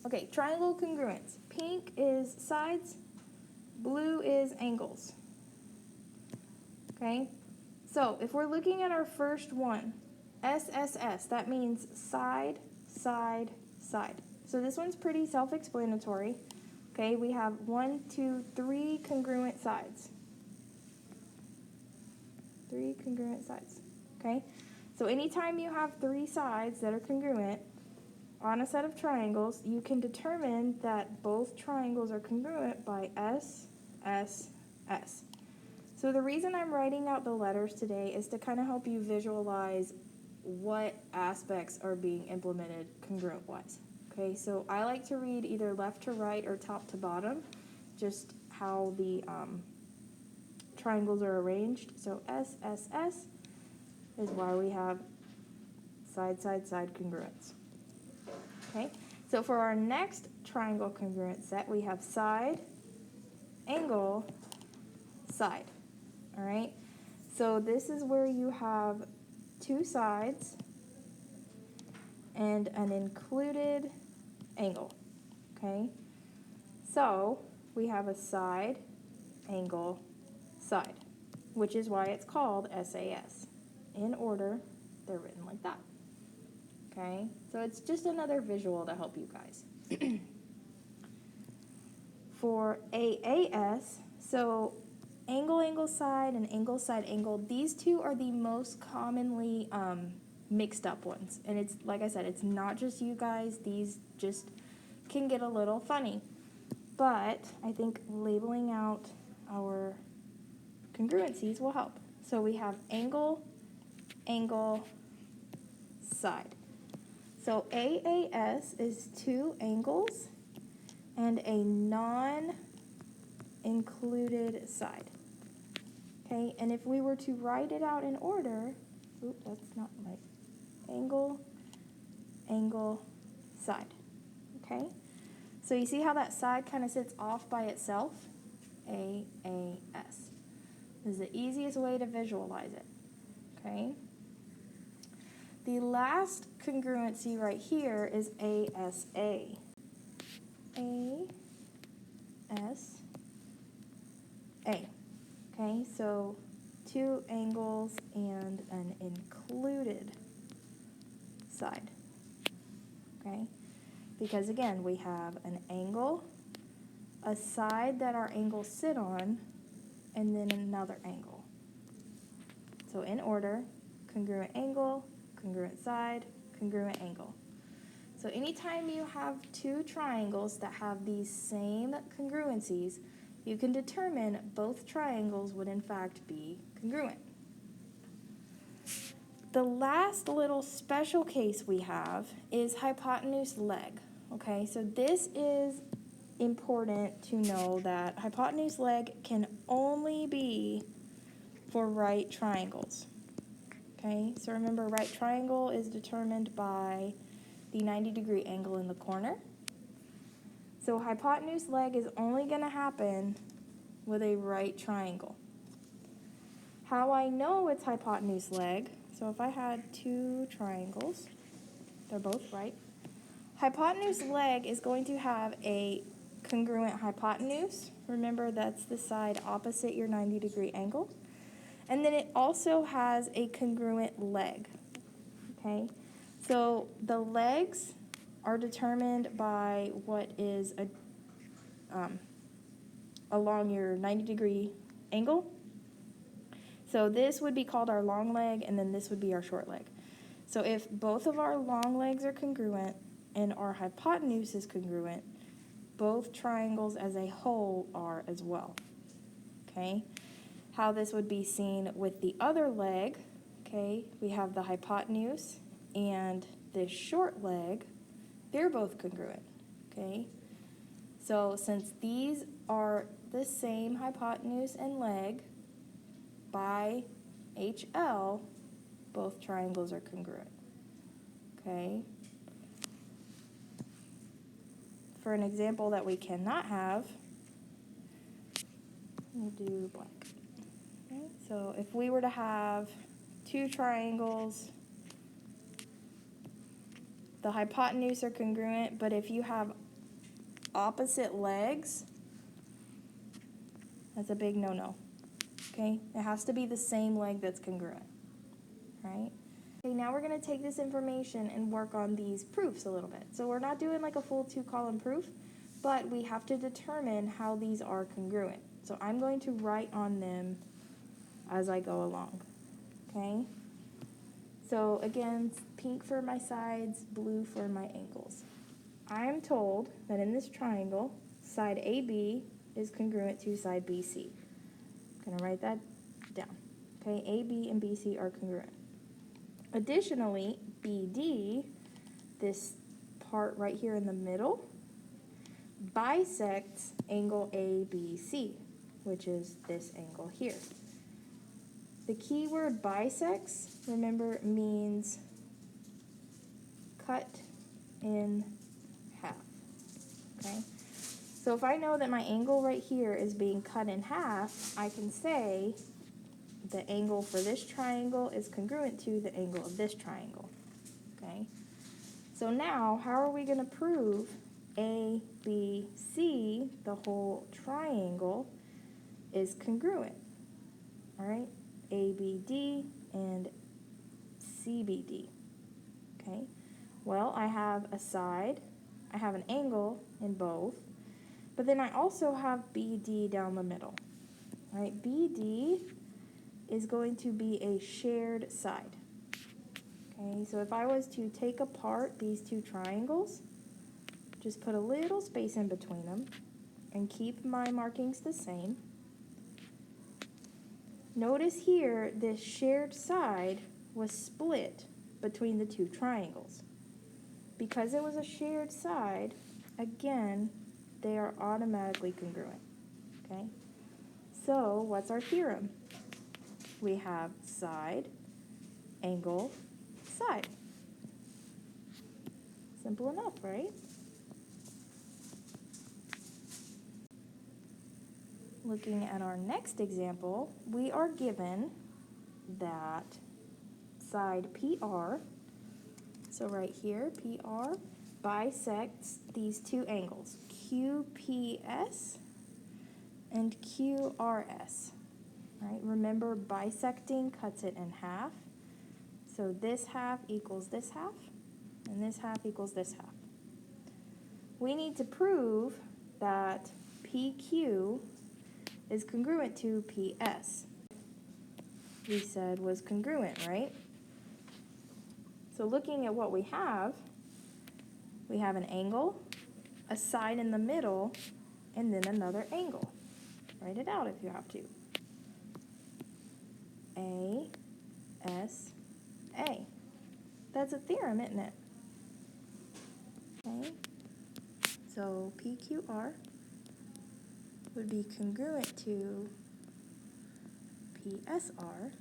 Okay, triangle congruence. Pink is sides, blue is angles. Okay, so if we're looking at our first one, SSS, that means side, side, side. So this one's pretty self-explanatory. Okay, we have 1, 2, 3 congruent sides. 3 congruent sides. Okay, so anytime you have 3 sides that are congruent on a set of triangles, you can determine that both triangles are congruent by S, S, S. So the reason I'm writing out the letters today is to kind of help you visualize what aspects are being implemented congruent-wise. Okay, so I like to read either left to right or top to bottom, just how the triangles are arranged. So S, S, S is why we have side, side, side congruence. Okay, so for our next triangle congruent set, we have side, angle, side. All right, so this is where you have 2 sides and an included angle. Okay, so we have a side, angle, side, which is why it's called SAS. In order, they're written like that. Okay, so it's just another visual to help you guys. For AAS, so angle, angle, side, and angle, side, angle, these two are the most commonly mixed up ones. And it's, like I said, it's not just you guys. These just can get a little funny. But I think labeling out our congruencies will help. So we have angle, angle, side. So AAS is 2 angles and a non-included side. Okay, and if we were to write it out in order, that's not right. Angle, angle, side. Okay, so you see how that side kind of sits off by itself? AAS. This is the easiest way to visualize it. Okay. The last congruency right here is ASA. ASA. Okay, so 2 angles and an included side. Okay, because again, we have an angle, a side that our angles sit on, and then another angle. So in order, congruent angle, congruent side, congruent angle. So anytime you have 2 triangles that have these same congruencies, you can determine both triangles would in fact be congruent. The last little special case we have is hypotenuse leg. Okay, so this is important to know that hypotenuse leg can only be for right triangles. Okay, so remember, right triangle is determined by the 90-degree angle in the corner. So hypotenuse leg is only going to happen with a right triangle. How I know it's hypotenuse leg, so if I had 2 triangles, they're both right. Hypotenuse leg is going to have a congruent hypotenuse. Remember, that's the side opposite your 90-degree angle. And then it also has a congruent leg. Okay, so the legs are determined by what is along your 90-degree angle. So this would be called our long leg, and then this would be our short leg. So if both of our long legs are congruent and our hypotenuse is congruent, both triangles as a whole are as well. Okay, how this would be seen with the other leg, okay, we have the hypotenuse and this short leg, they're both congruent. Okay, so since these are the same hypotenuse and leg, by HL, both triangles are congruent. Okay. For an example that we cannot have, we'll do blank. Okay. So if we were to have 2 triangles, the hypotenuse are congruent, but if you have opposite legs, that's a big no-no, okay? It has to be the same leg that's congruent, right? Okay, now we're going to take this information and work on these proofs a little bit. So we're not doing like a full 2-column proof, but we have to determine how these are congruent. So I'm going to write on them as I go along, okay? So again, pink for my sides, blue for my angles. I am told that in this triangle, side AB is congruent to side BC. I'm going to write that down. Okay, AB and BC are congruent. Additionally, BD, this part right here in the middle, bisects angle ABC, which is this angle here. The key word bisects, remember, means cut in half, okay? So if I know that my angle right here is being cut in half, I can say the angle for this triangle is congruent to the angle of this triangle, okay? So now, how are we going to prove ABC, the whole triangle, is congruent? All right, ABD and CBD, okay? Well, I have a side, I have an angle in both, but then I also have BD down the middle, all right? BD is going to be a shared side, okay? So if I was to take apart these two triangles, just put a little space in between them and keep my markings the same. Notice here, this shared side was split between the two triangles. Because it was a shared side, again, they are automatically congruent, okay? So, what's our theorem? We have side, angle, side. Simple enough, right? Looking at our next example, we are given that side PR, so right here, PR, bisects these two angles, QPS and QRS. Right? Remember, bisecting cuts it in half. So this half equals this half, and this half equals this half. We need to prove that PQ is congruent to PS. We said was congruent, right? So looking at what we have an angle, a side in the middle, and then another angle. Write it out if you have to. A, S, A. That's a theorem, isn't it? Okay. So PQR would be congruent to PSR.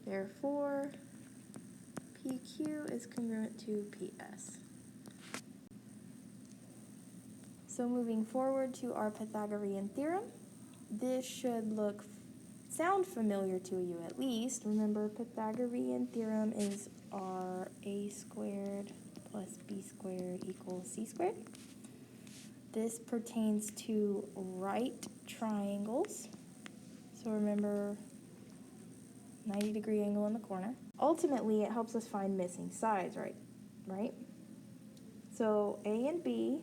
Therefore, PQ is congruent to PS. So moving forward to our Pythagorean theorem, this should sound familiar to you at least. Remember, Pythagorean theorem is our a squared plus b squared equals c squared. This pertains to right triangles. So remember, 90-degree angle in the corner. Ultimately, it helps us find missing sides, right? So A and B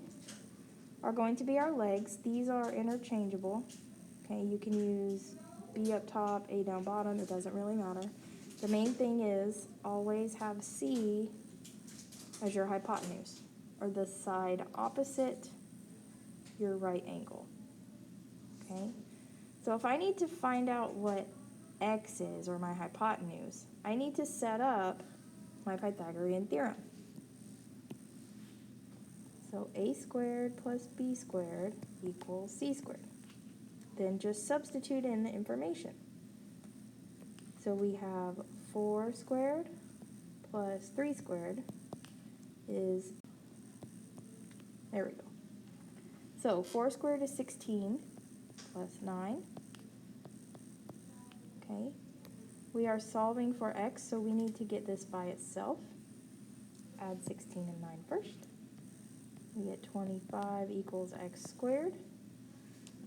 are going to be our legs. These are interchangeable. Okay, you can use B up top, A down bottom, it doesn't really matter. The main thing is always have C as your hypotenuse, or the side opposite your right angle. Okay, so if I need to find out what X is, or my hypotenuse, I need to set up my Pythagorean theorem. So a squared plus b squared equals c squared. Then just substitute in the information. So we have 4 squared plus 3 squared is, there we go. So 4 squared is 16 plus 9. Okay. We are solving for x, so we need to get this by itself. Add 16 and 9 first. we get 25 equals x squared.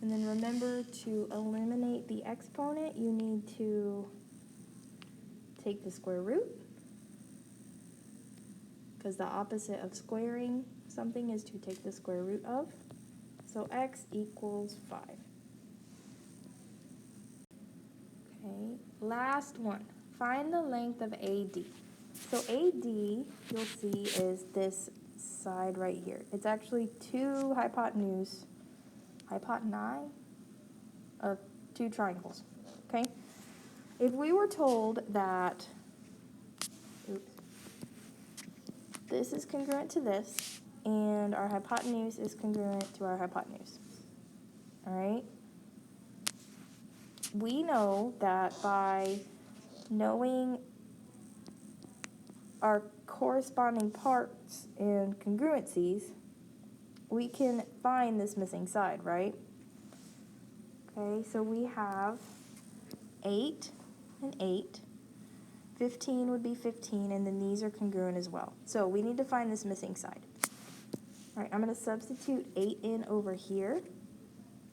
And then remember, to eliminate the exponent, you need to take the square root, because the opposite of squaring something is to take the square root of. So x equals 5. Okay, last one. Find the length of AD. So AD, you'll see, is this side right here. It's actually two hypotenuse of two triangles, okay? If we were told that, this is congruent to this, and our hypotenuse is congruent to our hypotenuse, all right? We know that by knowing our corresponding parts and congruencies, we can find this missing side, right? Okay, so we have 8 and 8. 15 would be 15, and then these are congruent as well. So we need to find this missing side. All right, I'm going to substitute 8 in over here.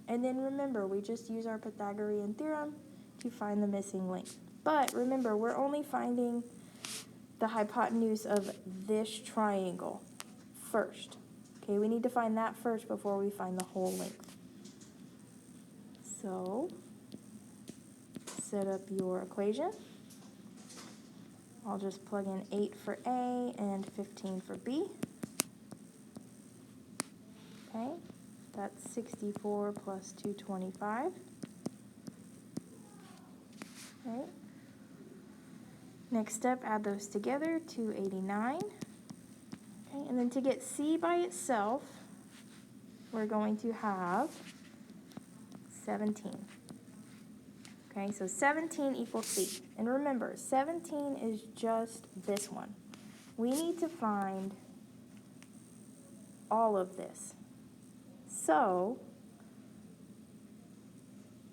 And then remember, we just use our Pythagorean theorem to find the missing length. But remember, we're only finding the hypotenuse of this triangle first. Okay, we need to find that first before we find the whole length. So, set up your equation. I'll just plug in 8 for A and 15 for B. Okay, that's 64 plus 225. Okay. Next step, add those together, 289. Okay, and then to get C by itself, we're going to have 17. Okay, so 17 equals C. And remember, 17 is just this one. We need to find all of this. So,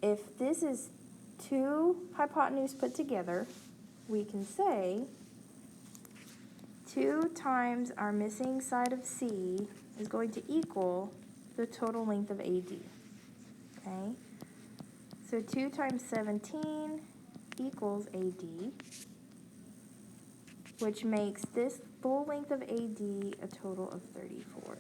if this is two hypotenuse put together, we can say 2 times our missing side of C is going to equal the total length of AD. Okay? So 2 times 17 equals AD, which makes this full length of AD a total of 34.